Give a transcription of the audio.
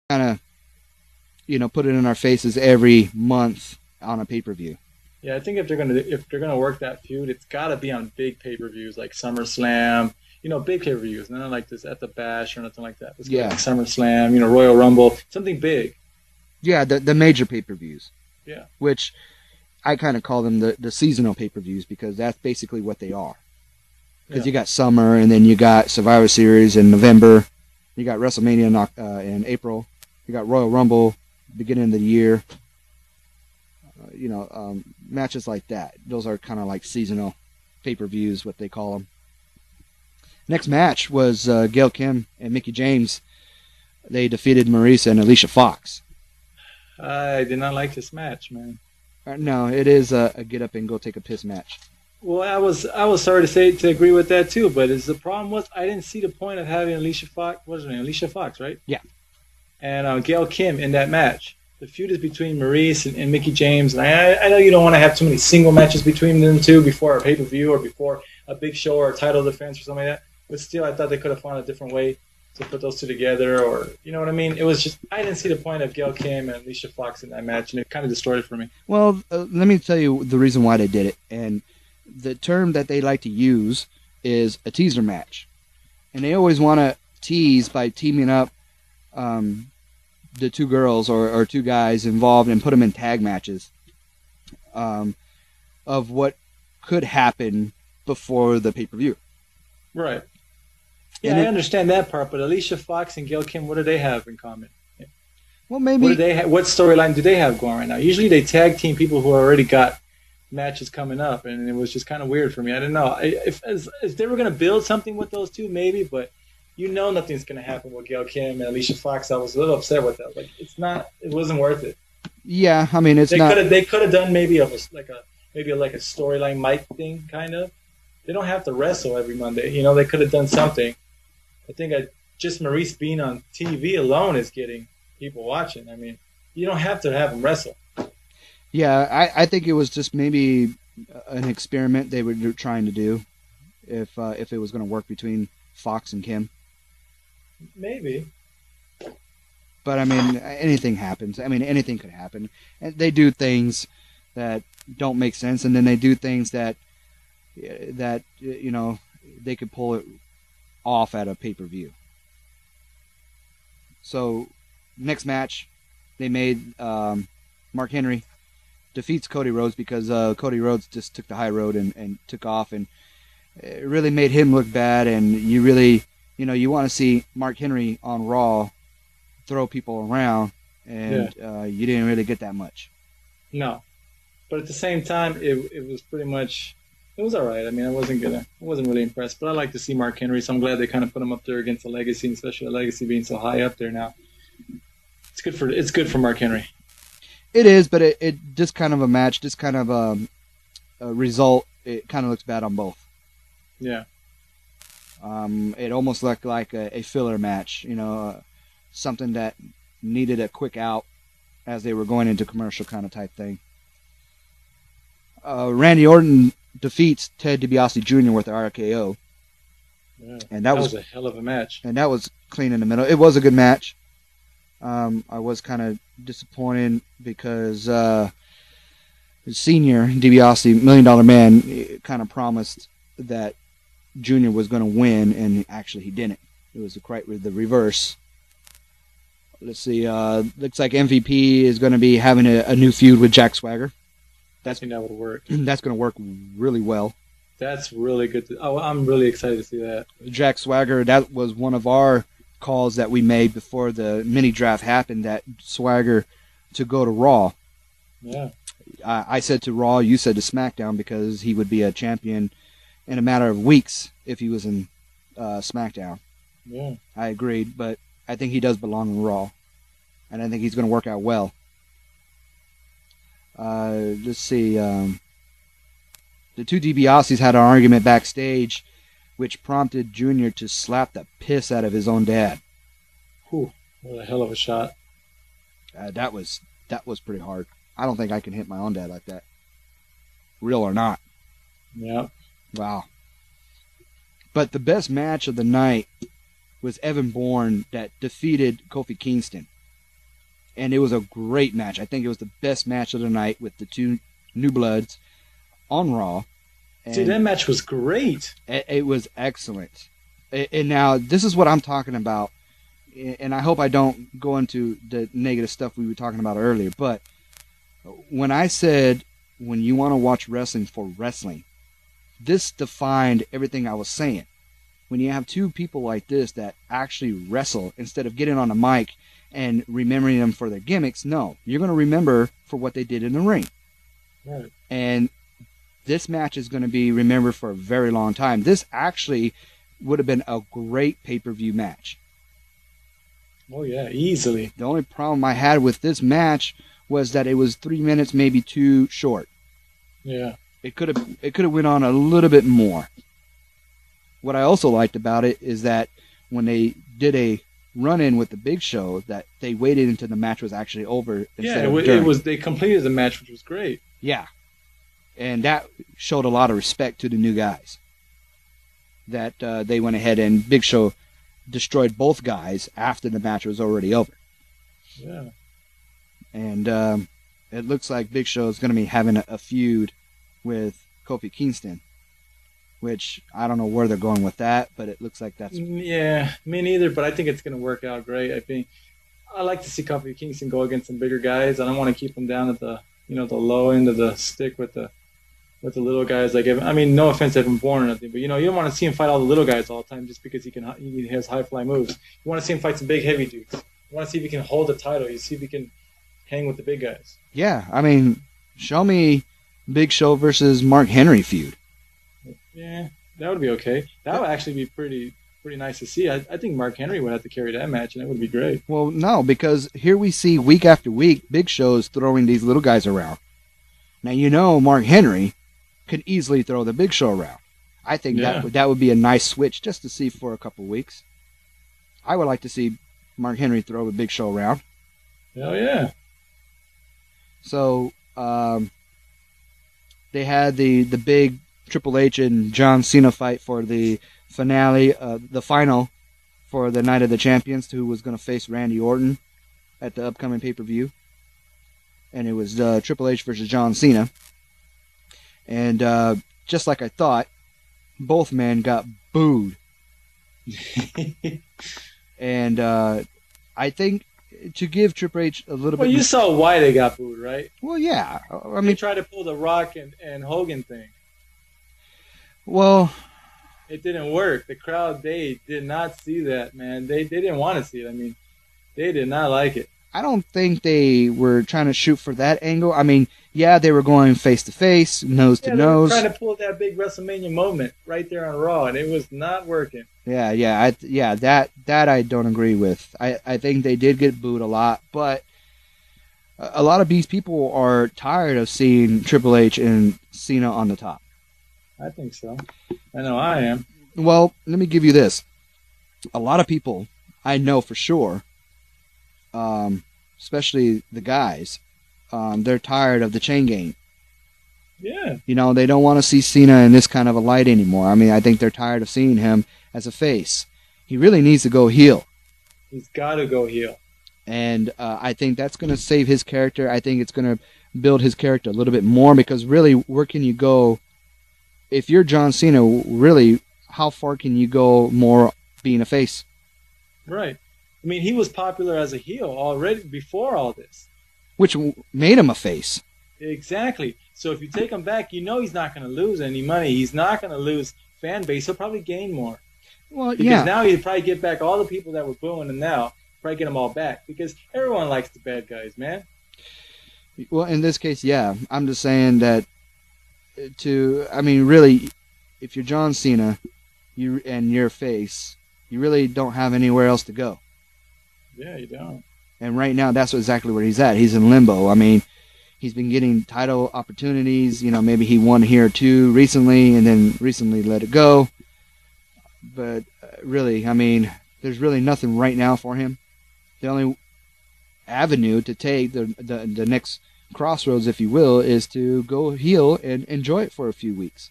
kind of, put it in our faces every month on a pay-per-view. Yeah, I think if they're gonna work that feud, it's got to be on big pay-per-views like SummerSlam. Big pay-per-views, not like this at the Bash or nothing like that. It's Yeah. like SummerSlam, Royal Rumble, something big. Yeah, the major pay-per-views, Yeah. which I kind of call them the seasonal pay-per-views because that's basically what they are. Because Yeah. you got summer, and then you got Survivor Series in November. You got WrestleMania in April. You got Royal Rumble beginning of the year. Matches like that. Those are kind of like seasonal pay-per-views, what they call them. Next match was Gail Kim and Mickie James. They defeated Maurice and Alicia Fox. I did not like this match, man. No, it is a get up and go take a piss match. Well, I was sorry to agree with that too, but the problem was I didn't see the point of having Alicia Fox. What's her name? Alicia Fox, right? Yeah. And Gail Kim in that match. The feud is between Maurice and Mickie James, and I know you don't want to have too many single matches between them two before a pay-per-view or before a big show or a title defense or something like that. But still, I thought they could have found a different way to put those two together, or you know what I mean? It was just I didn't see the point of Gail Kim and Alicia Fox in that match, and it kind of destroyed it for me. Well, let me tell you the reason why they did it, and the term that they like to use is a teaser match, and they always want to tease by teaming up the two girls or two guys involved and put them in tag matches of what could happen before the pay-per-view. Right. Yeah, I understand that part, but Alicia Fox and Gail Kim, what do they have in common? Well, maybe what storyline do they have going right now? Usually they tag team people who already got matches coming up, and it was just kind of weird for me. I don't know if they were going to build something with those two, maybe, but nothing's going to happen with Gail Kim and Alicia Fox. I was a little upset with that. Like it wasn't worth it. Yeah, I mean they could have done maybe a storyline Mike thing kind of. They don't have to wrestle every Monday. They could have done something. I think just Maurice being on TV alone is getting people watching. I mean, you don't have to have them wrestle. Yeah, I think it was just maybe an experiment they were trying to do, if it was going to work between Fox and Kim. Maybe. But I mean, anything happens. I mean, anything could happen. And they do things that don't make sense, and then they do things that they could pull it off at a pay-per-view. So, next match, they made Mark Henry defeats Cody Rhodes because Cody Rhodes just took the high road and took off, and it really made him look bad. And you really, you want to see Mark Henry on Raw throw people around, and you didn't really get that much. No, but at the same time, it was pretty much. It was all right. I mean, I wasn't really impressed, but I like to see Mark Henry, so I'm glad they kind of put him up there against the Legacy, especially the Legacy being so high up there now. It's good for Mark Henry. It is, but it just kind of a match, just kind of a result. It kind of looks bad on both. Yeah. It almost looked like a filler match, something that needed a quick out as they were going into commercial kind of type thing. Randy Orton defeats Ted DiBiase Jr. with the RKO. Yeah, and that was a hell of a match. And that was clean in the middle. It was a good match. I was kind of disappointed because Senior DiBiase, $1 Million Man, kind of promised that Junior was going to win, and actually he didn't. It was quite the reverse. Let's see. Looks like MVP is going to be having a new feud with Jack Swagger. I think that would work. That's going to work really well. That's really good. I'm really excited to see that. Jack Swagger, that was one of our calls that we made before the mini draft happened, that Swagger to go to Raw. Yeah. I said to Raw, you said to SmackDown, because he would be a champion in a matter of weeks if he was in SmackDown. Yeah. I agreed, but I think he does belong in Raw, and I think he's going to work out well. Let's see. The two DiBiases had an argument backstage, which prompted Junior to slap the piss out of his own dad. Whew, what a hell of a shot. That was pretty hard. I don't think I can hit my own dad like that. Real or not. Yeah. Wow. But the best match of the night was Evan Bourne that defeated Kofi Kingston. and it was a great match. I think it was the best match of the night with the two new bloods on Raw. And See, that match was great. it was excellent. And now this is what I'm talking about, and I hope I don't go into the negative stuff we were talking about earlier, but when I said when you want to watch wrestling for wrestling, this defined everything I was saying. When you have two people like this that actually wrestle instead of getting on a mic and remembering them for their gimmicks, no, you're going to remember for what they did in the ring. Right. And this match is going to be remembered for a very long time. This actually would have been a great pay-per-view match. Oh, yeah, easily. The only problem I had with this match was that it was 3 minutes, maybe too short. Yeah. It could have went on a little bit more. What I also liked about it is that when they did a run-in with the Big Show, that they waited until the match was actually over. Yeah, it was. They completed the match, which was great. Yeah, and that showed a lot of respect to the new guys. That they went ahead and Big Show destroyed both guys after the match was already over. Yeah. And it looks like Big Show is going to be having a feud with Kofi Kingston, which I don't know where they're going with that, but it looks like that's... Yeah, me neither, but I think it's going to work out great. I think I like to see Kofi Kingston go against some bigger guys. I don't want to keep him down at the the low end of the stick with the little guys. Like, I mean, no offense to Evan Bourne or nothing, but you don't want to see him fight all the little guys all the time just because he has high fly moves. You want to see him fight some big heavy dudes. You want to see if he can hold the title. You see if he can hang with the big guys. Yeah, I mean, show me Big Show versus Mark Henry feud. Yeah, that would be okay. That would actually be pretty nice to see. I think Mark Henry would have to carry that match, and it would be great. Well, no, because here we see week after week, Big Show is throwing these little guys around. Now, Mark Henry could easily throw the Big Show around. I think that would be a nice switch just to see for a couple of weeks. I would like to see Mark Henry throw the Big Show around. Hell yeah. So, they had the big Triple H and John Cena fight for the finale, the final for the Night of the Champions, who was going to face Randy Orton at the upcoming pay-per-view. And it was Triple H versus John Cena. And just like I thought, both men got booed. And I think to give Triple H a little bit... Well, you saw why they got booed, right? Well, yeah. I mean, they tried to pull the Rock and Hogan thing. Well... It didn't work. The crowd, they did not see that, man. They didn't want to see it. I mean, they did not like it. I don't think they were trying to shoot for that angle. I mean, yeah, they were going face-to-face, nose-to-nose. They were trying to pull that big WrestleMania moment right there on Raw, and it was not working. That I don't agree with. I think they did get booed a lot, but a lot of these people are tired of seeing Triple H and Cena on the top. I think so. I know I am. Well, let me give you this. A lot of people, I know for sure, especially the guys, they're tired of the chain gang. Yeah. They don't want to see Cena in this kind of a light anymore. I mean, I think they're tired of seeing him as a face. He really needs to go heel. He's got to go heel. And I think that's going to save his character. I think it's going to build his character a little bit more, because really, where can you go? If you're John Cena, really, how far can you go more being a face? Right. I mean, he was popular as a heel already before all this. Which made him a face. Exactly. So if you take him back, he's not going to lose any money. He's not going to lose fan base. He'll probably gain more. Well, because now he'll probably get back all the people that were booing him now. Probably get them all back. Because everyone likes the bad guys, man. Well, in this case, yeah. I'm just saying that really, if you're John Cena, and you're a face, you really don't have anywhere else to go. Yeah, you don't. And right now, that's exactly where he's at. He's in limbo. I mean, he's been getting title opportunities. Maybe he won here or two recently, and then recently let it go. But really, I mean, there's really nothing right now for him. The only avenue to take, the next crossroads, if you will, is to go heel and enjoy it for a few weeks.